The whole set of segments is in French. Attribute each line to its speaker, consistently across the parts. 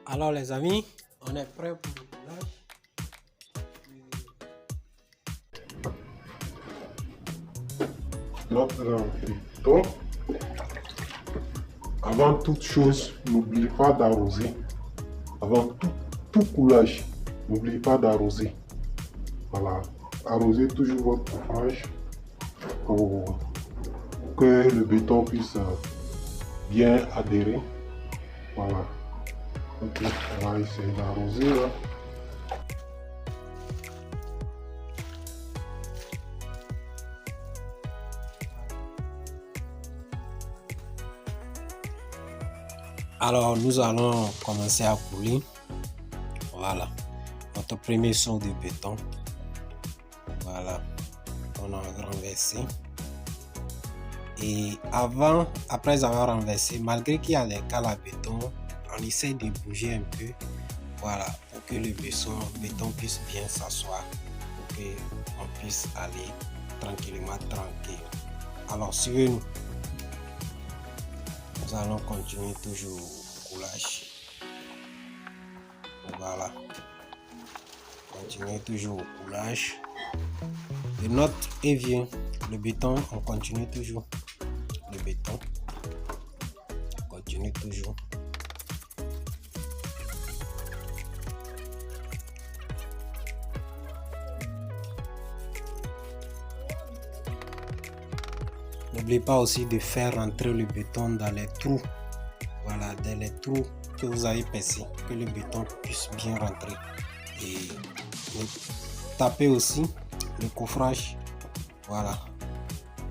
Speaker 1: Alors les amis, on est prêt pour le tournage.
Speaker 2: Notre béton. Avant toute chose, n'oubliez pas d'arroser. Avant tout coulage, n'oubliez pas d'arroser. Voilà, arrosez toujours votre ouvrage pour que le béton puisse bien adhérer. Voilà. Ok, on va essayer d'arroser là.
Speaker 1: Alors nous allons commencer à couler. Voilà, notre premier saut de béton. Voilà, on a renversé. Et après avoir renversé, malgré qu'il y a des cales à béton, on essaie de bouger un peu. Voilà, pour que le béton puisse bien s'asseoir, pour qu'on puisse aller tranquillement, tranquille. Alors suivez-nous. Nous allons continuer toujours au coulage. Voilà. Continuez toujours au coulage. Le nôtre est vieux. Le béton, on continue toujours. Le béton. On continue toujours. N'oubliez pas aussi de faire rentrer le béton dans les trous. Voilà, dans les trous que vous avez percés, que le béton puisse bien rentrer. Et tapez aussi le coffrage. Voilà,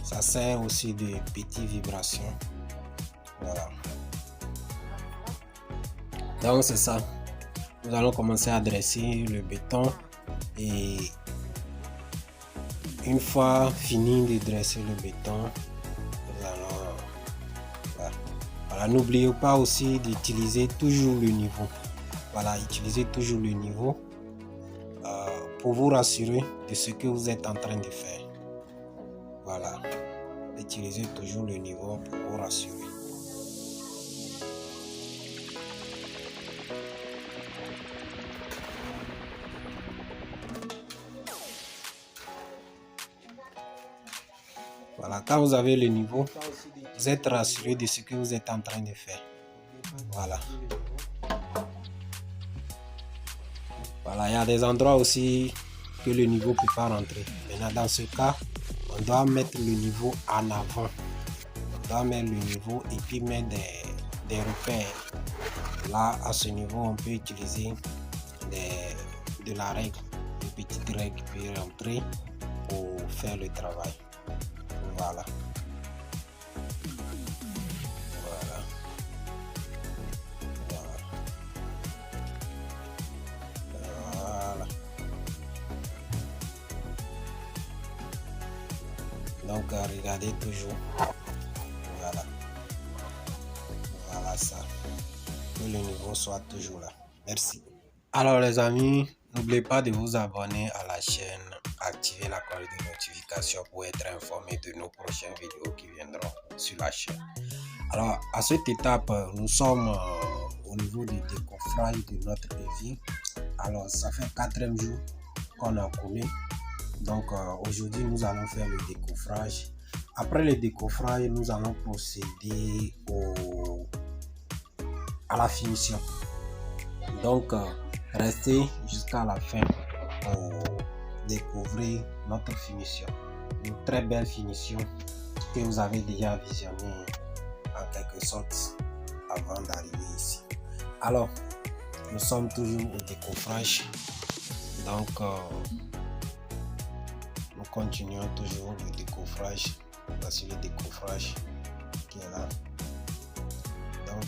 Speaker 1: ça sert aussi de petites vibrations. Voilà. Donc c'est ça. Nous allons commencer à dresser le béton et une fois fini de dresser le béton, voilà, n'oubliez pas aussi d'utiliser toujours le niveau. Voilà, utilisez toujours le niveau pour vous rassurer de ce que vous êtes en train de faire. Voilà, utilisez toujours le niveau pour vous rassurer. Voilà, quand vous avez le niveau, vous êtes rassuré de ce que vous êtes en train de faire. Voilà. Voilà, il y a des endroits aussi que le niveau ne peut pas rentrer. Maintenant, dans ce cas, on doit mettre le niveau en avant. On doit mettre le niveau et puis mettre des repères. Là, à ce niveau, on peut utiliser de la règle, une petite règle qui peut rentrer pour faire le travail. Voilà. Voilà. Voilà. Donc regardez toujours. Voilà. Voilà ça. Que le niveau soit toujours là. Merci. Alors les amis, n'oubliez pas de vous abonner à la chaîne, activer la cloche de notification pour être informé de nos prochaines vidéos qui viendront sur la chaîne. Alors à cette étape, nous sommes au niveau du décoffrage de notre évier. Alors ça fait 4e jour qu'on a coulé. Donc aujourd'hui nous allons faire le décoffrage. Après le décoffrage, nous allons procéder à la finition. Donc restez jusqu'à la fin pour découvrir notre finition. Une très belle finition que vous avez déjà visionnée en quelque sorte avant d'arriver ici. Alors, nous sommes toujours au décoffrage. Donc, nous continuons toujours le décoffrage. Voici le décoffrage qui est là. Donc,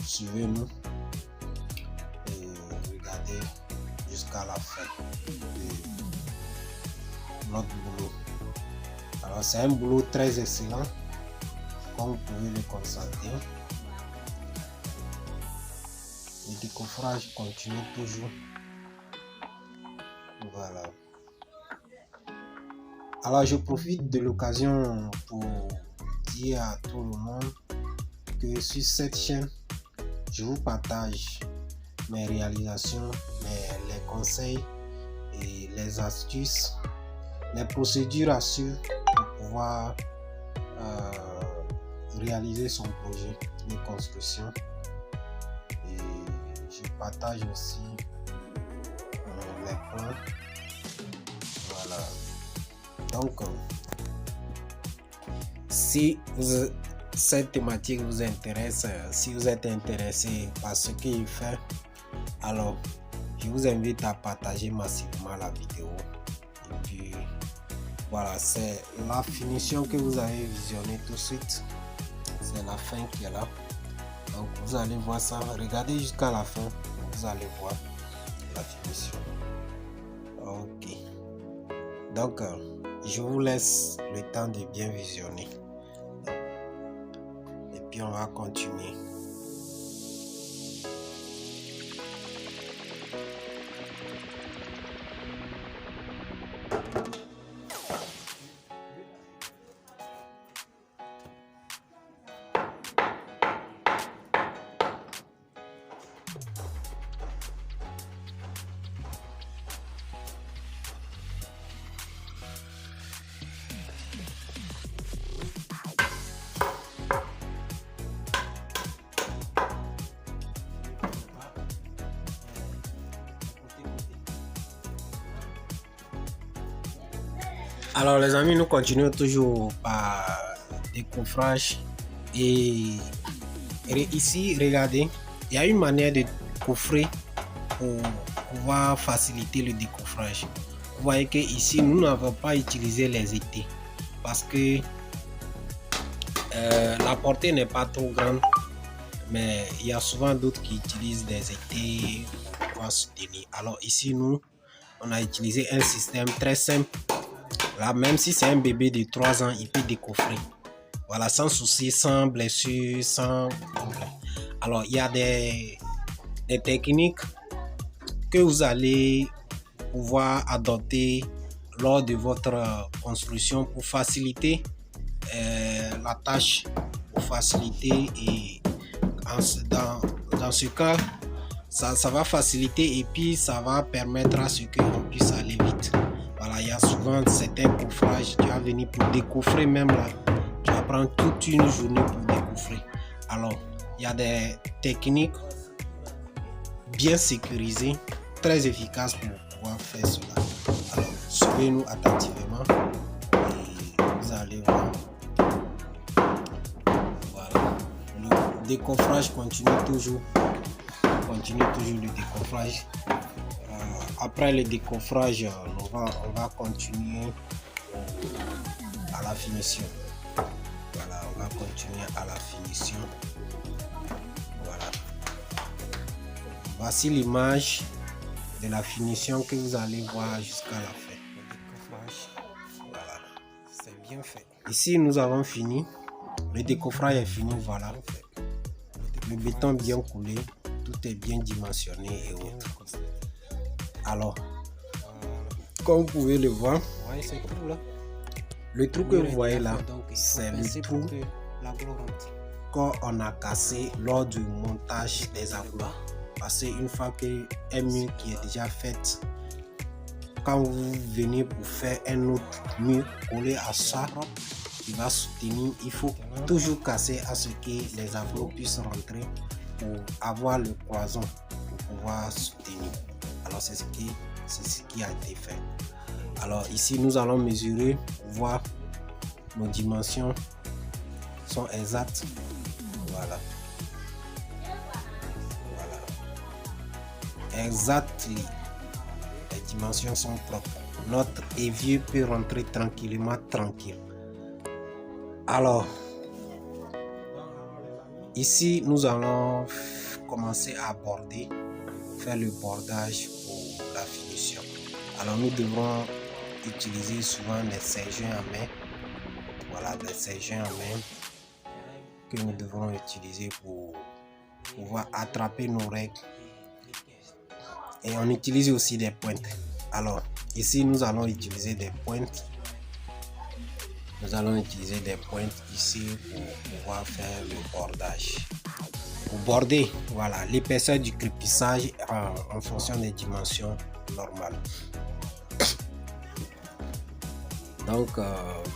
Speaker 1: suivez-nous et regardez jusqu'à la fin de notre boulot. Alors c'est un boulot très excellent, comme vous pouvez le constater. Le décoffrage continue toujours. Voilà. Alors je profite de l'occasion pour dire à tout le monde que sur cette chaîne, je vous partage mes réalisations, les conseils et les astuces, les procédures à suivre pour pouvoir réaliser son projet de construction. Et je partage aussi les plans. Voilà. Donc, si cette thématique vous intéresse, si vous êtes intéressé par ce qu'il fait, alors je vous invite à partager massivement la vidéo. Et puis voilà, c'est la finition que vous avez visionnée tout de suite. C'est la fin qui est là. Donc vous allez voir ça. Regardez jusqu'à la fin. Vous allez voir la finition. Ok. Donc je vous laisse le temps de bien visionner. Et puis on va continuer. Alors les amis, nous continuons toujours par décoffrage et ici regardez, il y a une manière de coffrer pour pouvoir faciliter le décoffrage. Vous voyez que ici nous n'avons pas utilisé les étais parce que la portée n'est pas trop grande, mais il y a souvent d'autres qui utilisent des étais pour pouvoir soutenir. Alors ici nous on a utilisé un système très simple. Là, même si c'est un bébé de 3 ans, il peut décoffrer. Voilà, sans souci, sans blessure, sans problème. Alors, il y a des techniques que vous allez pouvoir adopter lors de votre construction pour faciliter la tâche, pour faciliter et dans ce cas, ça va faciliter et puis ça va permettre à ce qu'on puisse aller vite. Voilà, il y a souvent certains coffrages, tu vas venir pour décoffrer même là, tu vas prendre toute une journée pour décoffrer. Alors, il y a des techniques bien sécurisées, très efficaces pour pouvoir faire cela. Alors, suivez-nous attentivement et vous allez voir. Voilà, le décoffrage continue toujours le décoffrage. Après le décoffrage, on va continuer à la finition. Voilà, on va continuer à la finition. Voilà. Voici l'image de la finition que vous allez voir jusqu'à la fin. Le décoffrage, voilà, c'est bien fait. Ici, nous avons fini. Le décoffrage est fini, voilà. Le béton bien coulé, tout est bien dimensionné et autres. Alors, comme vous pouvez le voir, le trou que vous voyez là, c'est le trou qu'on a cassé lors du montage des aglos. Parce qu'une fois qu'un mur qui est déjà fait, quand vous venez pour faire un autre mur collé à ça, qui va soutenir, il faut toujours casser à ce que les aglos puissent rentrer pour avoir le cloison pour pouvoir soutenir. Alors c'est ce qui a été fait. Alors ici nous allons mesurer, voir nos dimensions sont exactes. Voilà. Exactement. Les dimensions sont propres. Notre évier peut rentrer tranquillement, tranquille. Alors ici nous allons commencer à border, faire le bordage pour la finition. Alors nous devrons utiliser souvent des serre-joints à main. Voilà, des serre-joints à main que nous devrons utiliser pour pouvoir attraper nos règles. Et on utilise aussi des pointes. Alors ici nous allons utiliser des pointes. Nous allons utiliser des pointes ici pour pouvoir faire le bordage. Pour border, voilà, l'épaisseur du crépissage en fonction des dimensions normales. Donc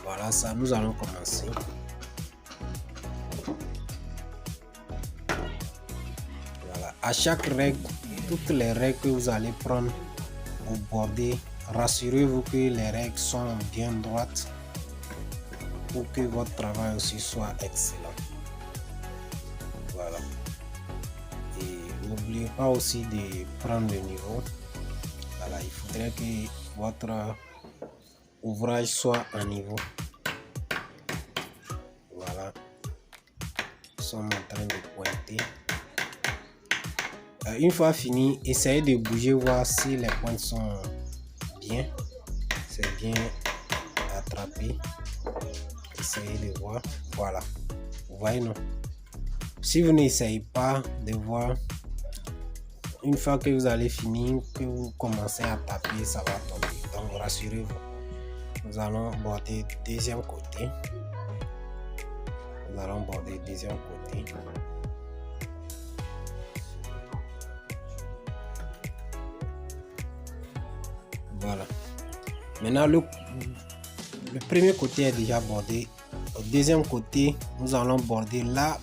Speaker 1: voilà ça, nous allons commencer. Voilà, à chaque règle, toutes les règles que vous allez prendre pour border, rassurez-vous que les règles sont bien droites pour que votre travail aussi soit excellent. Voilà. Et n'oubliez pas aussi de prendre le niveau. Voilà, il faudrait que votre ouvrage soit à niveau. Voilà. Nous sommes en train de pointer. Une fois fini, essayez de bouger, voir si les pointes sont bien. C'est bien attrapé. Essayez de voir. Voilà. Vous voyez, non? Si vous n'essayez pas de voir, une fois que vous allez finir, que vous commencez à taper, ça va tomber. Donc rassurez-vous. Nous allons border du deuxième côté. Nous allons border du deuxième côté. Voilà. Maintenant, le premier côté est déjà bordé. Au deuxième côté, nous allons border là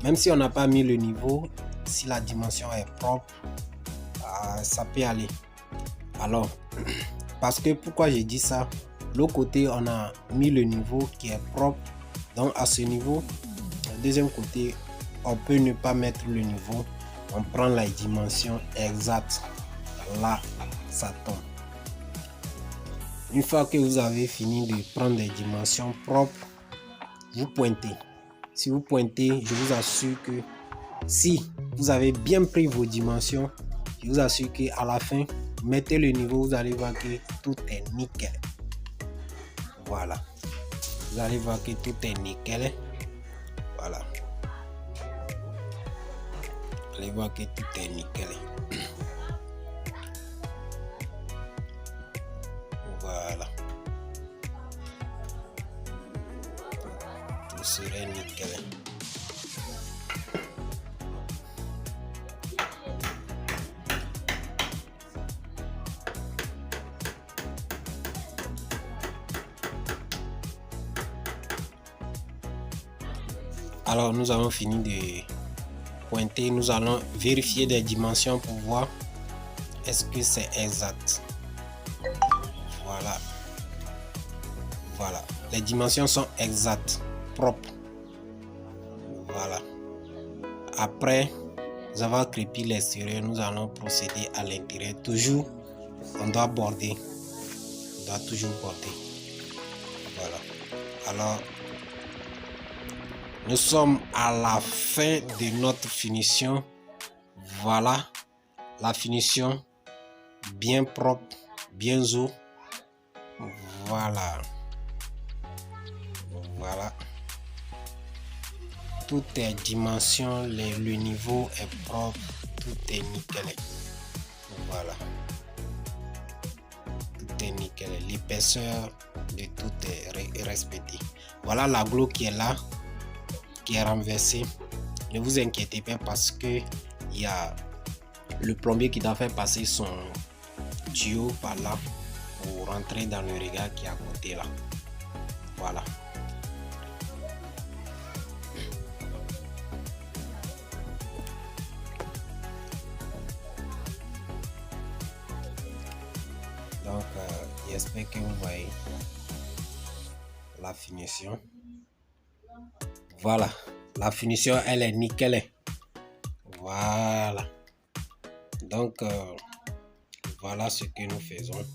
Speaker 1: même si on n'a pas mis le niveau, si la dimension est propre, ça peut aller. Alors, parce que pourquoi j'ai dit ça, l'autre côté on a mis le niveau qui est propre, donc à ce niveau, le deuxième côté on peut ne pas mettre le niveau, on prend la dimension exacte, là ça tombe. Une fois que vous avez fini de prendre des dimensions propres, vous pointez. Si vous pointez, je vous assure que si vous avez bien pris vos dimensions, je vous assure qu'à la fin, mettez le niveau, vous allez voir que tout est nickel. Voilà. Vous allez voir que tout est nickel. Voilà. Vous allez voir que tout est nickel. Voilà. Tout serait nickel. Alors nous avons fini de pointer, nous allons vérifier des dimensions pour voir est-ce que c'est exact. Voilà. Voilà, les dimensions sont exactes, propres. Voilà. Après avoir crépé l'extérieur, nous allons procéder à l'intérieur. Toujours, on doit border. On doit toujours border. Voilà. Alors, nous sommes à la fin de notre finition. Voilà la finition, bien propre, bien zo. Voilà. Voilà. Tout est dimension, le niveau est propre, tout est nickel. Voilà. Tout est nickel. L'épaisseur de tout est respectée. Voilà la glo qui est là, qui est renversée. Ne vous inquiétez pas parce que il y a le plombier qui doit faire passer son tuyau par là pour rentrer dans le regard qui est à côté là. Voilà. Donc, j'espère que vous voyez la finition. Voilà, la finition, elle est nickel. Voilà. Donc, voilà ce que nous faisons.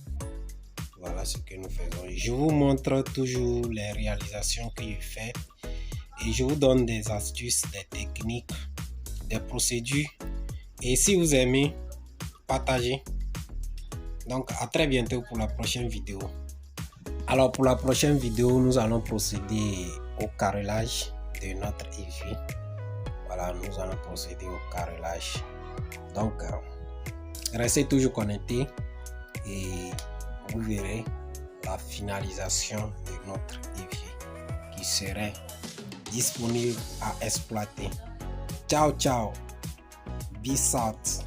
Speaker 1: Voilà ce que nous faisons. Je vous montre toujours les réalisations que je fais et je vous donne des astuces, des techniques, des procédures. Et si vous aimez, partagez. Donc à très bientôt pour la prochaine vidéo. Alors pour la prochaine vidéo, nous allons procéder au carrelage de notre évier. Voilà, nous allons procéder au carrelage. Donc restez toujours connectés et vous verrez la finalisation de notre évier qui serait disponible à exploiter. Ciao, ciao. Peace out.